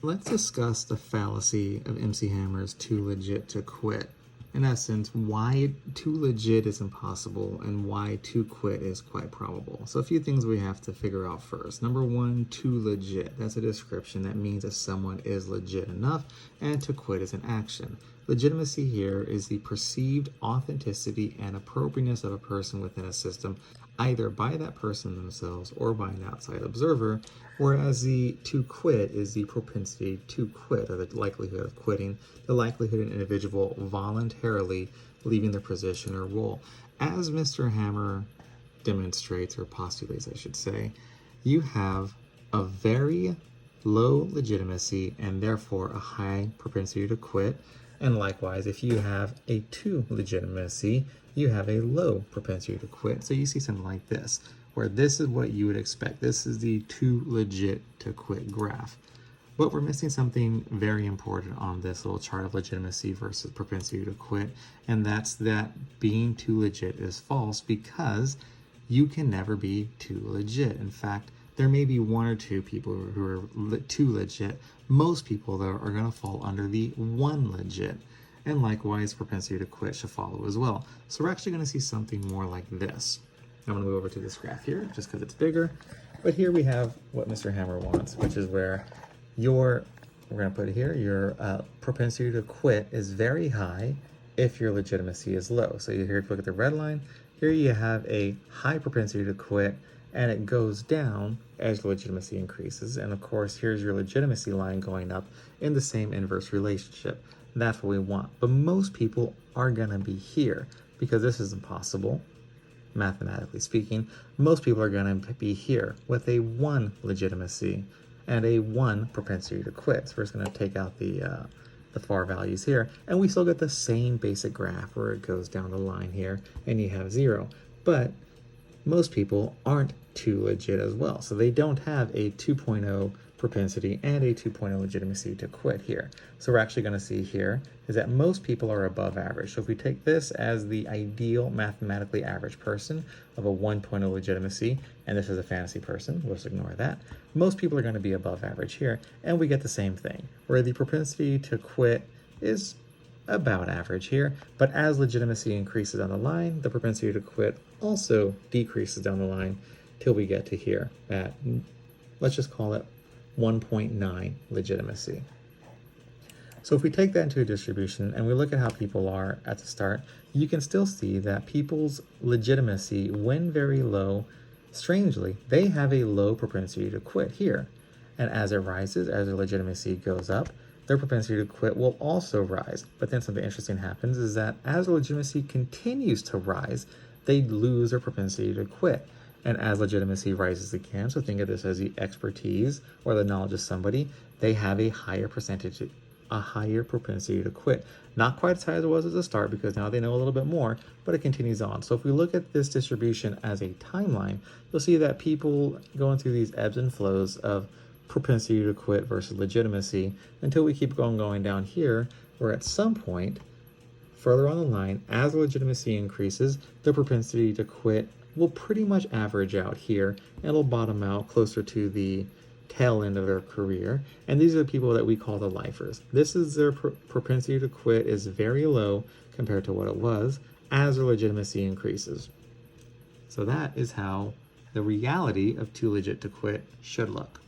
Let's discuss the fallacy of MC Hammer's too legit to quit. In essence, why too legit is impossible and why to quit is quite probable. So a few things we have to figure out first. Number one, too legit. That's a description that means that someone is legit enough, and to quit is an action. Legitimacy here is the perceived authenticity and appropriateness of a person within a system, either by that person themselves or by an outside observer, whereas the to quit is the propensity to quit, or the likelihood of quitting, the likelihood an individual voluntarily leaving their position or role. As Mr. Hammer demonstrates, or postulates, I should say, you have a very low legitimacy and therefore a high propensity to quit. And likewise, if you have a too legitimacy, you have a low propensity to quit. So you see something like this, where this is what you would expect. This is the too legit to quit graph. But we're missing something very important on this little chart of legitimacy versus propensity to quit, and that's that being too legit is false, because you can never be too legit. In fact, there may be one or two people who are too legit. Most people, though, are going to fall under the one legit. And likewise, propensity to quit should follow as well. So we're actually going to see something more like this. I'm going to move over to this graph here, just because it's bigger. But here we have what Mr. Hammer wants, which is where we're going to put it here, your propensity to quit is very high if your legitimacy is low. So here, if you look at the red line, here you have a high propensity to quit, and it goes down as legitimacy increases. And of course, here's your legitimacy line going up in the same inverse relationship. That's what we want. But most people are gonna be here, because this is impossible, mathematically speaking. Most people are gonna be here with a 1 legitimacy and a 1 propensity to quit. So we're just gonna take out the far values here, and we still get the same basic graph where it goes down the line here, and you have 0. But most people aren't too legit as well. So they don't have a 2.0 propensity and a 2.0 legitimacy to quit here. So we're actually going to see here is that most people are above average. So if we take this as the ideal mathematically average person of a 1.0 legitimacy, and this is a fantasy person, we'll just ignore that, most people are going to be above average here, and we get the same thing, where the propensity to quit is about average here, but as legitimacy increases down the line, the propensity to quit also decreases down the line till we get to here at, let's just call it 1.9 legitimacy. So if we take that into a distribution and we look at how people are at the start, you can still see that people's legitimacy, when very low, strangely, they have a low propensity to quit here. And as it rises, as their legitimacy goes up, their propensity to quit will also rise. But then something interesting happens is that as their legitimacy continues to rise, they lose their propensity to quit. And as legitimacy rises again, so think of this as the expertise or the knowledge of somebody, they have a higher percentage, a higher propensity to quit. Not quite as high as it was at the start, because now they know a little bit more, but it continues on. So if we look at this distribution as a timeline, you'll see that people going through these ebbs and flows of propensity to quit versus legitimacy until we keep going down here, where at some point further on the line, as the legitimacy increases, the propensity to quit will pretty much average out here, and it'll bottom out closer to the tail end of their career. And these are the people that we call the lifers. This is their propensity to quit is very low compared to what it was as their legitimacy increases. So that is how the reality of too legit to quit should look.